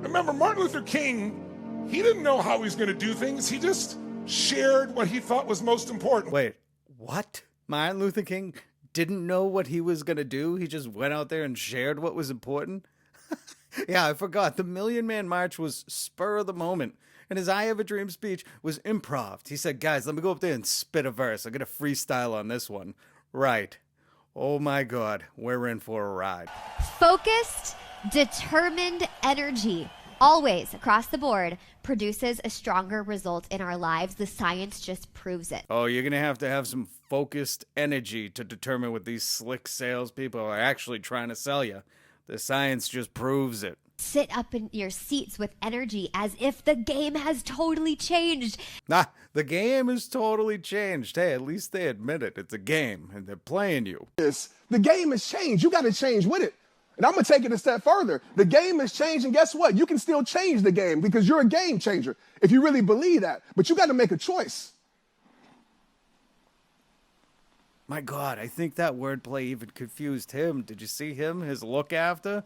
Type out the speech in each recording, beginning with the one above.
Remember, Martin Luther King, he didn't know how he was going to do things. He just shared what he thought was most important. Wait, what? Martin Luther King didn't know what he was going to do? He just went out there and shared what was important? Yeah, I forgot. The Million Man March was spur of the moment. And his I Have a Dream speech was improv. He said, guys, let me go up there and spit a verse. I'm going to freestyle on this one. Right. Oh my God, we're in for a ride. Focused, determined energy, always across the board, produces a stronger result in our lives. The science just proves it. Oh, you're going to have some focused energy to determine what these slick salespeople are actually trying to sell you. The science just proves it. Sit up in your seats with energy as if the game has totally changed. The game has totally changed. Hey, at least they admit it. It's a game, and they're playing you. The game has changed. You got to change with it. And I'm going to take it a step further. The game has changed, and guess what? You can still change the game because you're a game changer if you really believe that. But you got to make a choice. My God, I think that wordplay even confused him. Did you see him? His look after?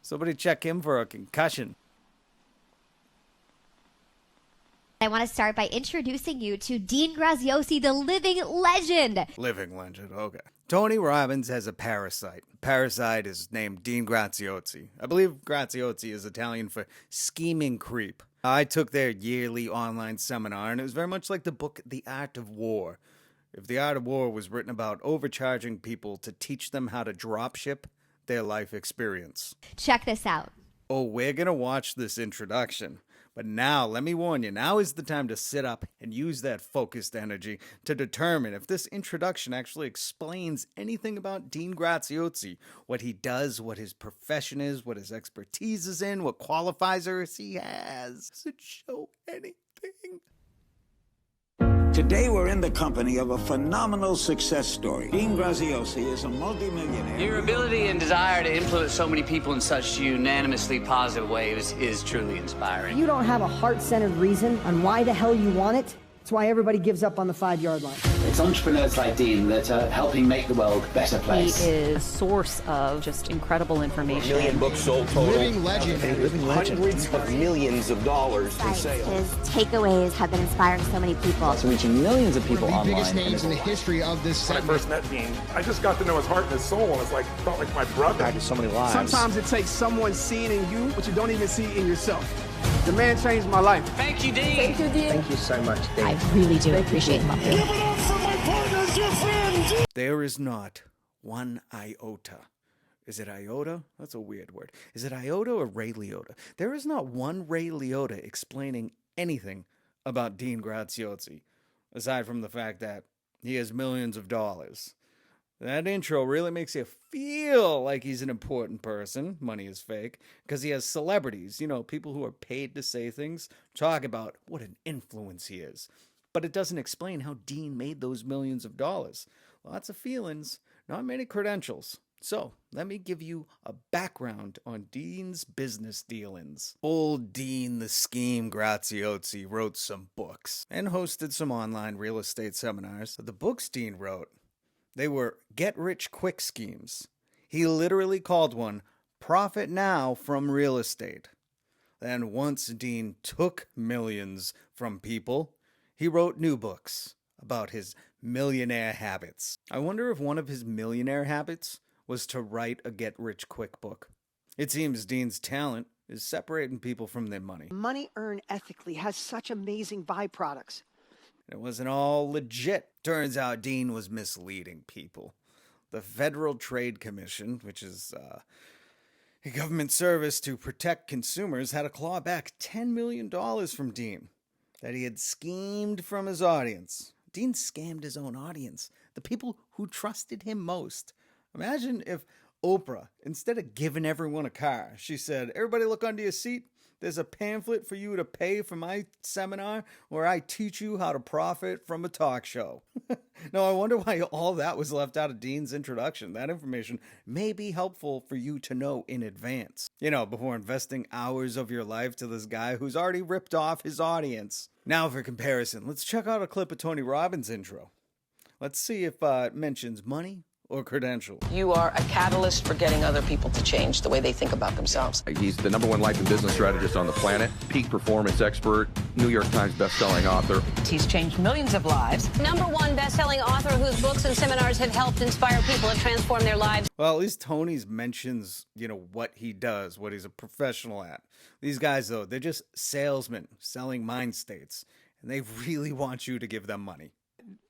Somebody check him for a concussion. I want to start by introducing you to Dean Graziosi, the living legend. Living legend, okay. Tony Robbins has a parasite. Parasite is named Dean Graziosi. I believe Graziosi is Italian for scheming creep. I took their yearly online seminar, and it was very much like the book The Art of War. If The Art of War was written about overcharging people to teach them how to dropship their life experience. Check this out. Oh, we're going to watch this introduction. But now, let me warn you, now is the time to sit up and use that focused energy to determine if this introduction actually explains anything about Dean Graziosi, what he does, what his profession is, what his expertise is in, what qualifiers he has. Does it show anything? Today we're in the company of a phenomenal success story. Dean Graziosi is a multimillionaire. Your ability and desire to influence so many people in such unanimously positive ways is truly inspiring. You don't have a heart-centered reason on why the hell you want it. That's why everybody gives up on the 5-yard line. It's entrepreneurs like Dean that are helping make the world a better place. He is source of just incredible information. 1 million books sold total. Living legend. Hundreds of millions of dollars in sales. His takeaways have been inspiring so many people. It's reaching millions of people online. One of the biggest names in the history of this segment. When I first met Dean, I just got to know his heart and his soul, and it's like, felt like my brother. Back to so many lives. Sometimes it takes someone seeing in you what you don't even see in yourself. The man changed my life. Thank you, Dean. Thank you, Dean. Thank you so much, Dean. I really do appreciate him. Give it up for my partners, your friend. There is not one iota. Is it iota? That's a weird word. Is it iota or Ray Liotta? There is not one Ray Liotta explaining anything about Dean Graziosi, aside from the fact that he has millions of dollars. That intro really makes you feel like he's an important person. Money is fake. Because he has celebrities, people who are paid to say things, talk about what an influence he is. But it doesn't explain how Dean made those millions of dollars. Lots of feelings, not many credentials. So, let me give you a background on Dean's business dealings. Old Dean the Scheme Graziosi wrote some books and hosted some online real estate seminars. The books Dean wrote, they were get-rich-quick schemes. He literally called one Profit Now from Real Estate. Then once Dean took millions from people, he wrote new books about his millionaire habits. I wonder if one of his millionaire habits was to write a get-rich-quick book. It seems Dean's talent is separating people from their money. Money earned ethically has such amazing byproducts. It wasn't all legit. Turns out Dean was misleading people. The Federal Trade Commission, which is a government service to protect consumers, had to claw back $10 million from Dean that he had schemed from his audience. Dean scammed his own audience, the people who trusted him most. Imagine if Oprah, instead of giving everyone a car, she said, everybody look under your seat. There's a pamphlet for you to pay for my seminar where I teach you how to profit from a talk show. No, I wonder why all that was left out of Dean's introduction. That information may be helpful for you to know in advance. Before investing hours of your life to this guy who's already ripped off his audience. Now for comparison, let's check out a clip of Tony Robbins' intro. Let's see if it mentions money or credential. You are a catalyst for getting other people to change the way they think about themselves. He's the #1 life and business strategist on the planet, peak performance expert, New York Times best-selling author. He's changed millions of lives. #1 best-selling author whose books and seminars have helped inspire people and transform their lives. Well, at least Tony's mentions, what he does, what he's a professional at. These guys, though, they're just salesmen selling mind states, and they really want you to give them money.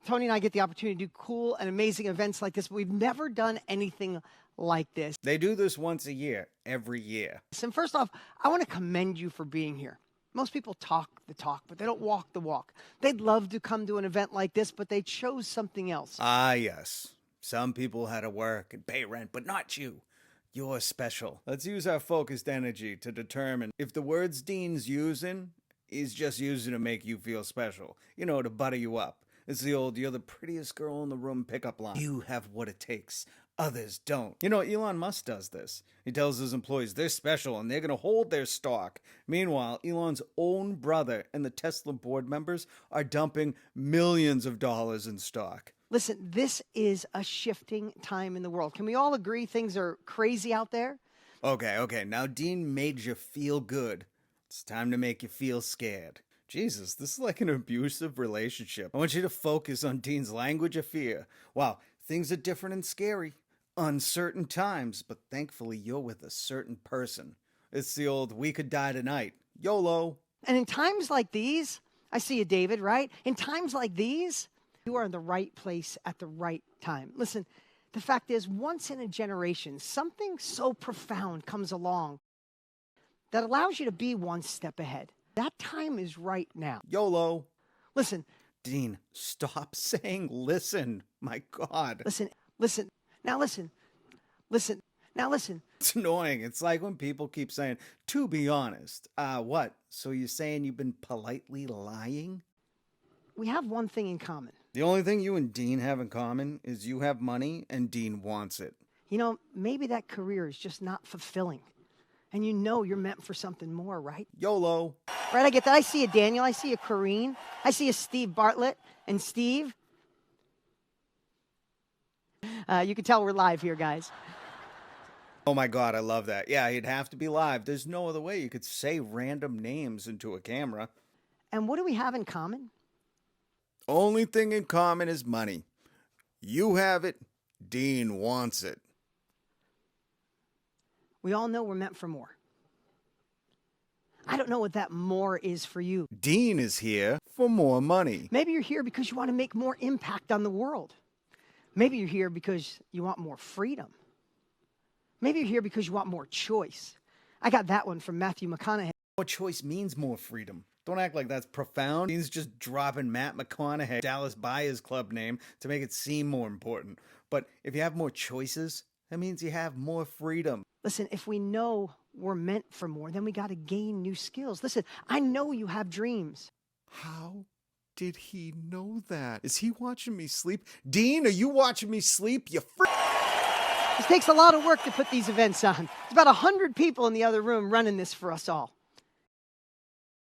Tony and I get the opportunity to do cool and amazing events like this, but we've never done anything like this. They do this once a year, every year. And first off, I want to commend you for being here. Most people talk the talk, but they don't walk the walk. They'd love to come to an event like this, but they chose something else. Ah, yes. Some people had to work and pay rent, but not you. You're special. Let's use our focused energy to determine if the words Dean's using is just using to make you feel special. To butter you up. It's the old, you're the prettiest girl in the room pickup line. You have what it takes. Others don't. Elon Musk does this. He tells his employees they're special and they're going to hold their stock. Meanwhile, Elon's own brother and the Tesla board members are dumping millions of dollars in stock. Listen, this is a shifting time in the world. Can we all agree things are crazy out there? Okay. Now Dean made you feel good. It's time to make you feel scared. Jesus, this is like an abusive relationship. I want you to focus on Dean's language of fear. Wow, things are different and scary. Uncertain times, but thankfully you're with a certain person. It's the old, we could die tonight. YOLO. And in times like these, I see you, David, right? In times like these, you are in the right place at the right time. Listen, the fact is, once in a generation, something so profound comes along that allows you to be one step ahead. That time is right now. YOLO. Listen. Dean, stop saying listen. My God. Listen. Now listen. It's annoying. It's like when people keep saying, to be honest. What? So you're saying you've been politely lying? We have one thing in common. The only thing you and Dean have in common is you have money and Dean wants it. Maybe that career is just not fulfilling. And you're meant for something more, right? YOLO. Right, I get that. I see you, Daniel. I see you, Corrine. I see you, Steve Bartlett. And Steve. You can tell we're live here, guys. Oh my God, I love that. Yeah, you'd have to be live. There's no other way you could say random names into a camera. And what do we have in common? Only thing in common is money. You have it. Dean wants it. We all know we're meant for more. I don't know what that more is for you. Dean is here for more money. Maybe you're here because you want to make more impact on the world. Maybe you're here because you want more freedom. Maybe you're here because you want more choice. I got that one from Matthew McConaughey. More choice means more freedom. Don't act like that's profound. Dean's just dropping Matt McConaughey, Dallas Buyers Club name, to make it seem more important. But if you have more choices, that means you have more freedom. Listen, if we know we're meant for more, then we got to gain new skills. Listen, I know you have dreams. How did he know that? Is he watching me sleep? Dean, are you watching me sleep? You freak! It takes a lot of work to put these events on. There's about 100 people in the other room running this for us all.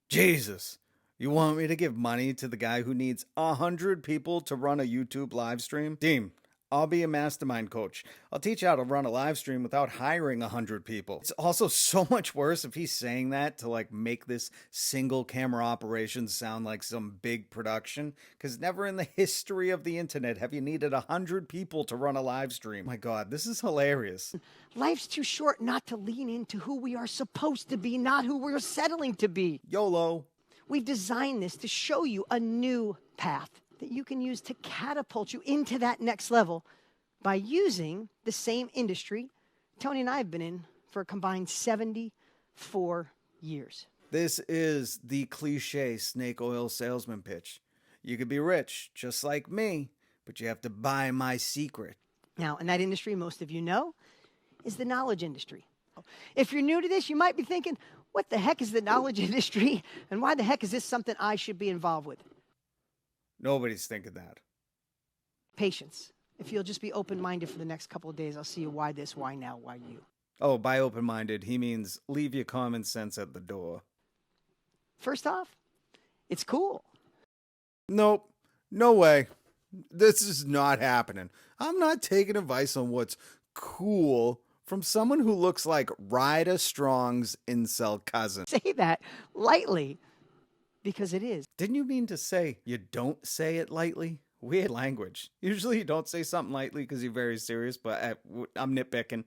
Jesus. You want me to give money to the guy who needs 100 people to run a YouTube live stream? Dean, I'll be a mastermind coach. I'll teach you how to run a live stream without hiring 100 people. It's also so much worse if he's saying that to make this single camera operation sound like some big production. Because never in the history of the internet have you needed 100 people to run a live stream. My God, this is hilarious. Life's too short not to lean into who we are supposed to be, not who we're settling to be. YOLO. We've designed this to show you a new path that you can use to catapult you into that next level by using the same industry Tony and I have been in for a combined 74 years. This is the cliche snake oil salesman pitch. You could be rich, just like me, but you have to buy my secret. Now, in that industry, most of you know, is the knowledge industry. If you're new to this, you might be thinking, what the heck is the knowledge industry? And why the heck is this something I should be involved with? Nobody's thinking that. Patience. If you'll just be open-minded for the next couple of days, I'll see you why this, why now, why you. Oh, by open-minded, he means leave your common sense at the door. First off, it's cool. Nope. No way. This is not happening. I'm not taking advice on what's cool from someone who looks like Ryder Strong's incel cousin. Say that lightly because it is. Didn't you mean to say you don't say it lightly? Weird language. Usually you don't say something lightly because you're very serious, but I'm nitpicking.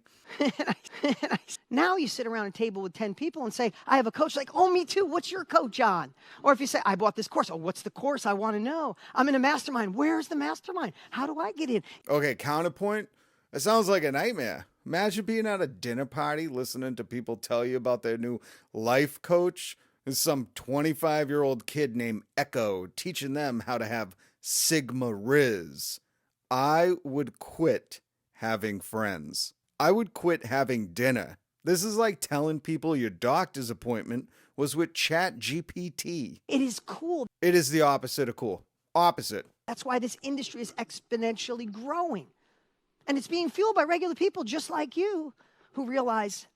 Now you sit around a table with 10 people and say, I have a coach. Like, oh, me too. What's your coach on? Or if you say, I bought this course. Oh, what's the course? I want to know. I'm in a mastermind. Where's the mastermind? How do I get in? Okay, counterpoint. It sounds like a nightmare. Imagine being at a dinner party listening to people tell you about their new life coach. There's some 25-year-old kid named Echo teaching them how to have Sigma Riz. I would quit having friends. I would quit having dinner. This is like telling people your doctor's appointment was with ChatGPT. It is cool. It is the opposite of cool. Opposite. That's why this industry is exponentially growing. And it's being fueled by regular people just like you who realize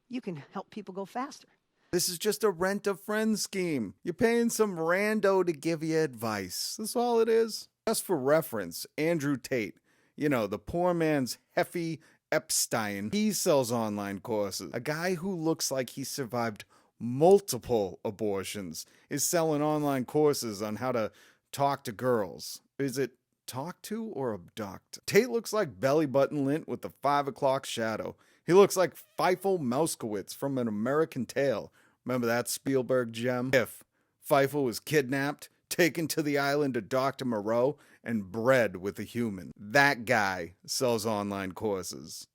you can help people go faster. This is just a rent-a-friend scheme. You're paying some rando to give you advice. That's all it is. Just for reference, Andrew Tate, you know, the poor man's Heffy Epstein, he sells online courses. A guy who looks like he survived multiple abortions is selling online courses on how to talk to girls. Is it talk to or abduct? Tate looks like Belly Button Lint with the 5 o'clock shadow. He looks like Feifel Mouskowitz from An American Tail. Remember that Spielberg gem? If Feifel was kidnapped, taken to the island of Dr. Moreau, and bred with a human. That guy sells online courses.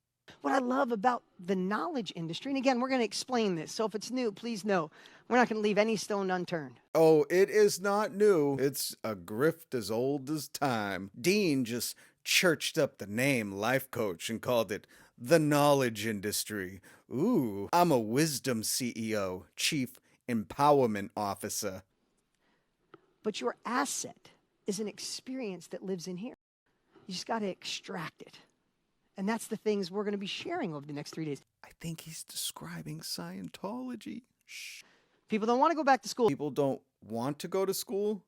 What I love about the knowledge industry, and again, we're going to explain this, so if it's new, please know, we're not going to leave any stone unturned. Oh, it is not new. It's a grift as old as time. Dean just churched up the name life coach and called it the knowledge industry. Ooh, I'm a wisdom CEO, chief empowerment officer. But your asset is an experience that lives in here. You just got to extract it. And that's the things we're going to be sharing over the next 3 days. I think he's describing Scientology. Shh. People don't want to go back to school. People don't want to go to school?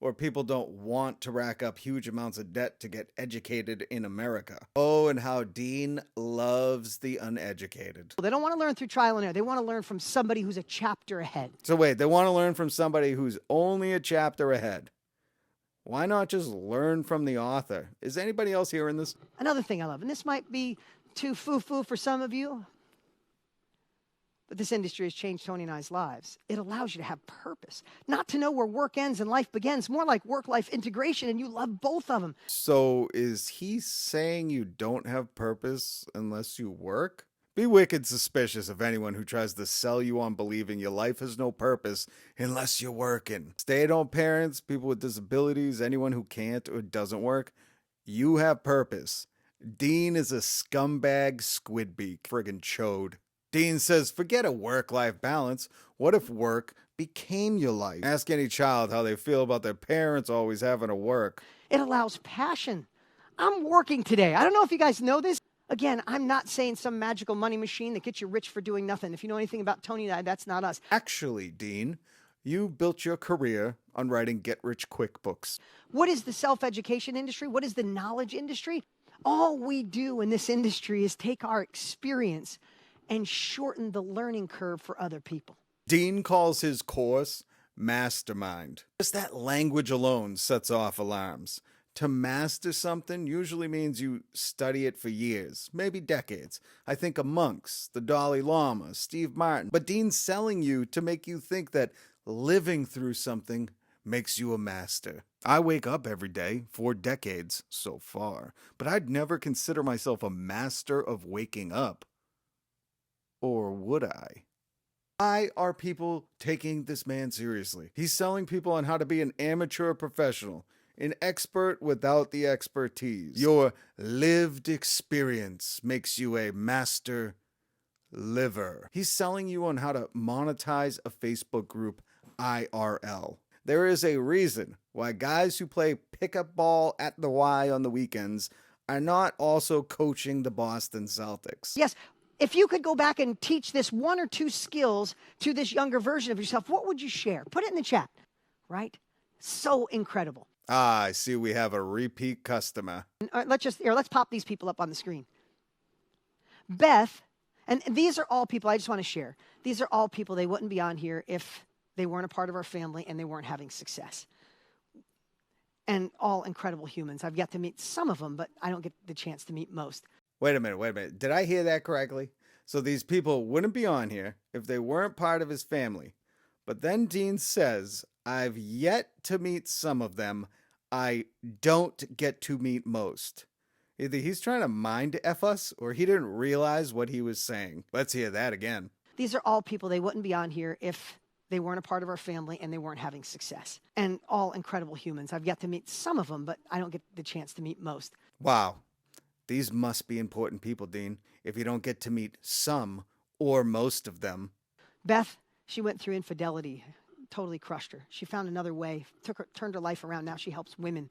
Or people don't want to rack up huge amounts of debt to get educated in America. Oh, and how Dean loves the uneducated. They don't want to learn through trial and error. They want to learn from somebody who's a chapter ahead. So wait, they want to learn from somebody who's only a chapter ahead. Why not just learn from the author? Is anybody else hearing this? Another thing I love, and this might be too foo-foo for some of you, but this industry has changed Tony and I's lives. It allows you to have purpose, not to know where work ends and life begins, more like work-life integration, and you love both of them. So is he saying you don't have purpose unless you work? Be wicked suspicious of anyone who tries to sell you on believing your life has no purpose unless you're working. Stay-at-home parents, people with disabilities, anyone who can't or doesn't work, you have purpose. Dean is a scumbag squidbeak, friggin' chode. Dean says, forget a work-life balance. What if work became your life? Ask any child how they feel about their parents always having to work. It allows passion. I'm working today. I don't know if you guys know this. Again, I'm not saying some magical money machine that gets you rich for doing nothing. If you know anything about Tony and I, that's not us. Actually, Dean, you built your career on writing get-rich-quick books. What is the self-education industry? What is the knowledge industry? All we do in this industry is take our experience and shorten the learning curve for other people. Dean calls his course Mastermind. Just that language alone sets off alarms. To master something usually means you study it for years, maybe decades. I think of monks, the Dalai Lama, Steve Martin. But Dean's selling you to make you think that living through something makes you a master. I wake up every day for decades so far, but I'd never consider myself a master of waking up. Or would I? Why are people taking this man seriously? He's selling people on how to be an amateur professional, an expert without the expertise. Your lived experience makes you a master liver. He's selling you on how to monetize a Facebook group IRL. There is a reason why guys who play pickup ball at the Y on the weekends are not also coaching the Boston Celtics. Yes. If you could go back and teach this 1 or 2 skills to this younger version of yourself, what would you share? Put it in the chat, right? So incredible. Ah, I see we have a repeat customer. Let's pop these people up on the screen. Beth, and these are all people I just want to share. These are all people, they wouldn't be on here if they weren't a part of our family and they weren't having success. And all incredible humans. I've yet to meet some of them, but I don't get the chance to meet most. Wait a minute. Did I hear that correctly? So these people wouldn't be on here if they weren't part of his family. But then Dean says, I've yet to meet some of them. I don't get to meet most. Either he's trying to mind F us or he didn't realize what he was saying. Let's hear that again. These are all people, they wouldn't be on here if they weren't a part of our family and they weren't having success. And all incredible humans. I've yet to meet some of them, but I don't get the chance to meet most. Wow. These must be important people, Dean, if you don't get to meet some or most of them. Beth, she went through infidelity. Totally crushed her. She found another way, turned her life around. Now she helps women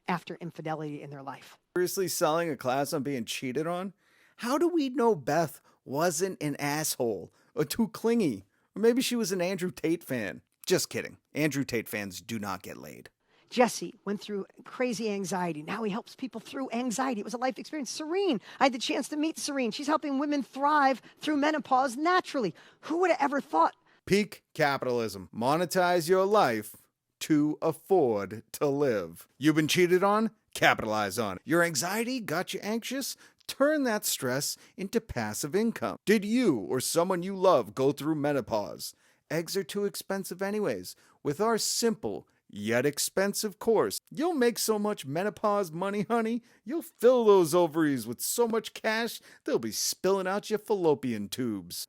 after infidelity in their life. Seriously selling a class on being cheated on? How do we know Beth wasn't an asshole or too clingy? Or maybe she was an Andrew Tate fan. Just kidding. Andrew Tate fans do not get laid. Jesse went through crazy anxiety. Now he helps people through anxiety. It was a life experience. Serene, I had the chance to meet Serene. She's helping women thrive through menopause naturally. Who would have ever thought? Peak capitalism. Monetize your life to afford to live. You've been cheated on? Capitalize on it. Your anxiety got you anxious? Turn that stress into passive income. Did you or someone you love go through menopause? Eggs are too expensive anyways. With our simple yet expensive course, you'll make so much menopause money, honey. You'll fill those ovaries with so much cash, they'll be spilling out your fallopian tubes.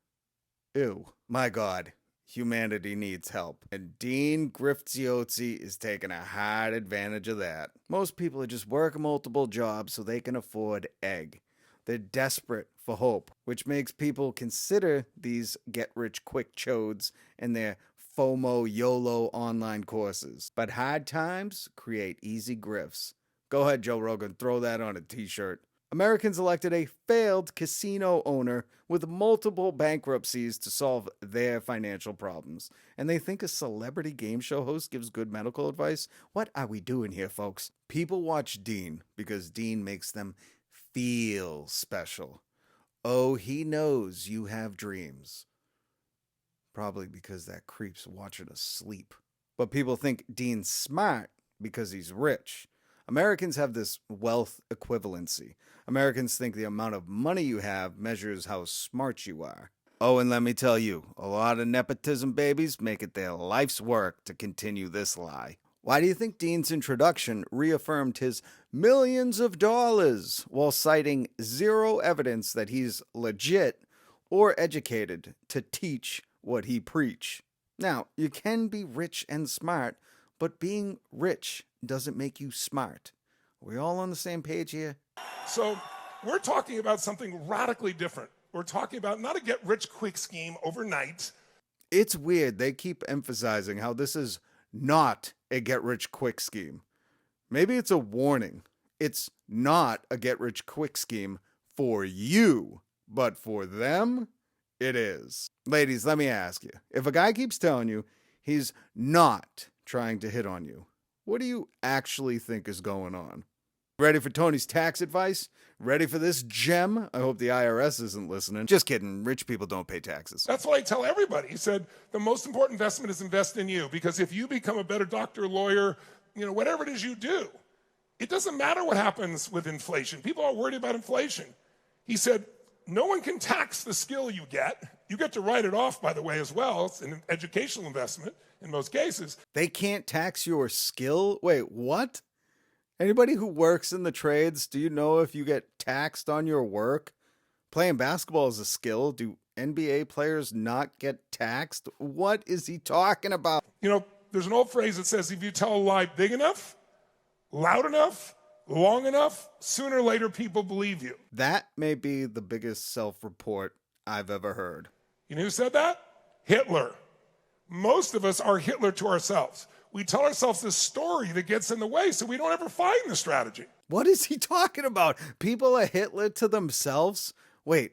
Ew, my God. Humanity needs help, and Dean Graziosi is taking a hard advantage of that. Most people are just working multiple jobs so they can afford egg. They're desperate for hope, which makes people consider these get-rich-quick chodes and their FOMO YOLO online courses. But hard times create easy grifts. Go ahead, Joe Rogan, throw that on a t-shirt. Americans elected a failed casino owner with multiple bankruptcies to solve their financial problems. And they think a celebrity game show host gives good medical advice? What are we doing here, folks? People watch Dean because Dean makes them feel special. Oh, he knows you have dreams. Probably because that creep's watching us sleep. But people think Dean's smart because he's rich. Americans have this wealth equivalency. Americans think the amount of money you have measures how smart you are. Oh, and let me tell you, a lot of nepotism babies make it their life's work to continue this lie. Why do you think Dean's introduction reaffirmed his millions of dollars while citing zero evidence that he's legit or educated to teach what he preach? Now, you can be rich and smart, but being rich doesn't make you smart. Are we all on the same page here? So we're talking about something radically different. We're talking about not a get-rich-quick scheme overnight. It's weird. They keep emphasizing how this is not a get-rich-quick scheme. Maybe it's a warning. It's not a get-rich-quick scheme for you, but for them, it is. Ladies, let me ask you. If a guy keeps telling you he's not trying to hit on you, what do you actually think is going on? Ready for Tony's tax advice? Ready for this gem? I hope the IRS isn't listening. Just kidding. Rich people don't pay taxes. That's what I tell everybody. He said, the most important investment is invest in you, because if you become a better doctor, lawyer, whatever it is you do, it doesn't matter what happens with inflation. People are worried about inflation. He said, no one can tax the skill you get. You get to write it off, by the way, as well. It's an educational investment in most cases. They can't tax your skill? Wait, what? Anybody who works in the trades, do you know if you get taxed on your work? Playing basketball is a skill. Do NBA players not get taxed? What is he talking about? There's an old phrase that says, if you tell a lie big enough, loud enough, long enough, sooner or later people believe you. That may be the biggest self-report I've ever heard. You know who said that? Hitler. Most of us are Hitler to ourselves. We tell ourselves this story that gets in the way so we don't ever find the strategy. What is he talking about? People are Hitler to themselves? Wait,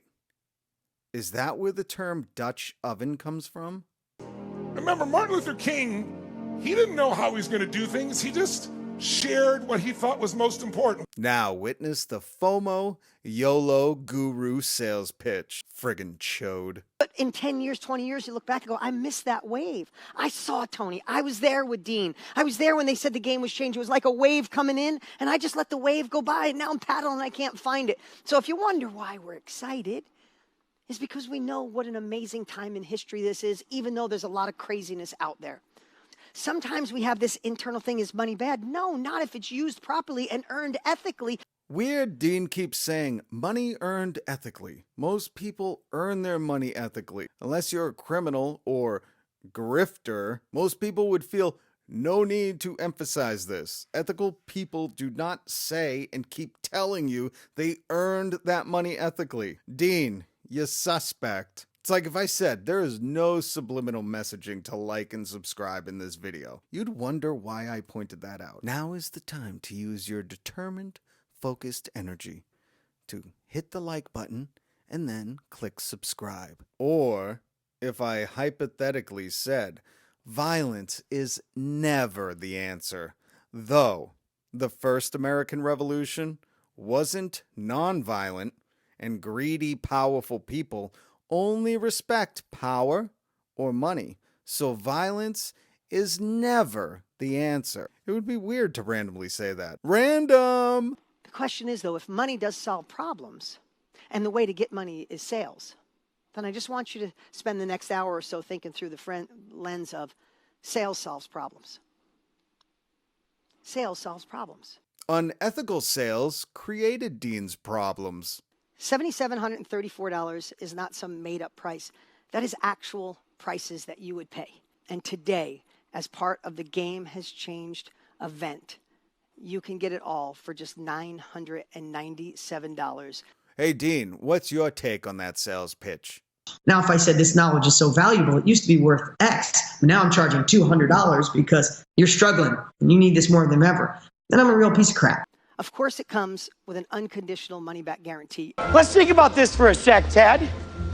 is that where the term Dutch oven comes from? Remember, Martin Luther King, he didn't know how he was going to do things. He just shared what he thought was most important. Now witness the FOMO YOLO guru sales pitch. Friggin' chode. But in 10 years, 20 years, you look back and go, I missed that wave. I saw Tony. I was there with Dean. I was there when they said the game was changing. It was like a wave coming in, and I just let the wave go by, and now I'm paddling and I can't find it. So if you wonder why we're excited, it's because we know what an amazing time in history this is, even though there's a lot of craziness out there. Sometimes we have this internal thing, is money bad? No, not if it's used properly and earned ethically. Weird Dean keeps saying money earned ethically. Most people earn their money ethically. Unless you're a criminal or grifter, most people would feel no need to emphasize this. Ethical people do not say and keep telling you they earned that money ethically. Dean, you suspect. It's like if I said there is no subliminal messaging to like and subscribe in this video. You'd wonder why I pointed that out. Now is the time to use your determined, focused energy to hit the like button and then click subscribe. Or if I hypothetically said violence is never the answer, though the first American Revolution wasn't nonviolent and greedy, powerful people only respect power or money, so violence is never the answer. It would be weird to randomly say that. Random! The question is, though, if money does solve problems, and the way to get money is sales, then I just want you to spend the next hour or so thinking through the lens of sales solves problems. Sales solves problems. Unethical sales created Dean's problems. $7,734 is not some made-up price. That is actual prices that you would pay. And today, as part of the Game Has Changed event, you can get it all for just $997. Hey, Dean, what's your take on that sales pitch? Now, if I said this knowledge is so valuable, it used to be worth X, but now I'm charging $200 because you're struggling and you need this more than ever, then I'm a real piece of crap. Of course, it comes with an unconditional money-back guarantee. Let's think about this for a sec, Ted.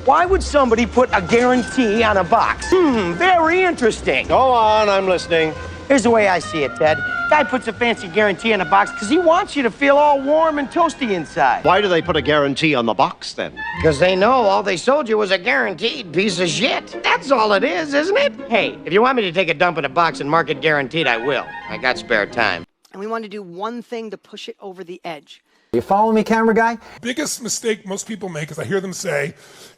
Why would somebody put a guarantee on a box? Very interesting. Go on, I'm listening. Here's the way I see it, Ted. Guy puts a fancy guarantee on a box because he wants you to feel all warm and toasty inside. Why do they put a guarantee on the box, then? Because they know all they sold you was a guaranteed piece of shit. That's all it is, isn't it? Hey, if you want me to take a dump in a box and mark it guaranteed, I will. I got spare time. And we want to do one thing to push it over the edge. You follow me, camera guy? Biggest mistake most people make is I hear them say,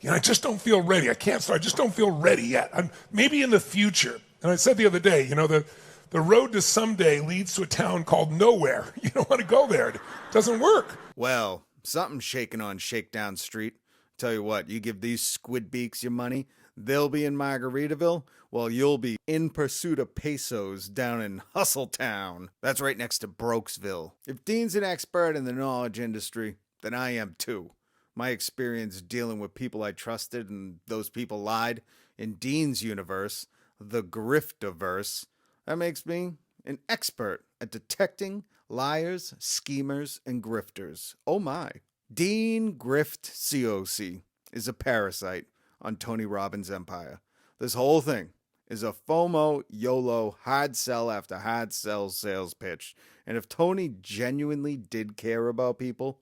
I just don't feel ready. I can't start. I just don't feel ready yet. Maybe in the future. And I said the other day, the road to someday leads to a town called nowhere. You don't want to go there. It doesn't work. Well, something's shaking on Shakedown Street. Tell you what, you give these squid beaks your money, they'll be in Margaritaville, while you'll be in pursuit of pesos down in Hustletown. That's right next to Brokesville. If Dean's an expert in the knowledge industry, then I am too. My experience dealing with people I trusted and those people lied, in Dean's universe, the Griftiverse, that makes me an expert at detecting liars, schemers, and grifters. Oh my. Dean Graziosi is a parasite on Tony Robbins' empire. This whole thing is a FOMO, YOLO, hard sell after hard sell sales pitch. And if Tony genuinely did care about people,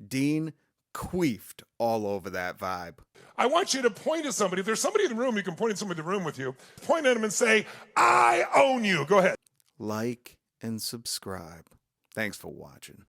Dean queefed all over that vibe. I want you to point at somebody. If there's somebody in the room, you can point at somebody in the room with you. Point at them and say, I own you. Go ahead. Like and subscribe. Thanks for watching.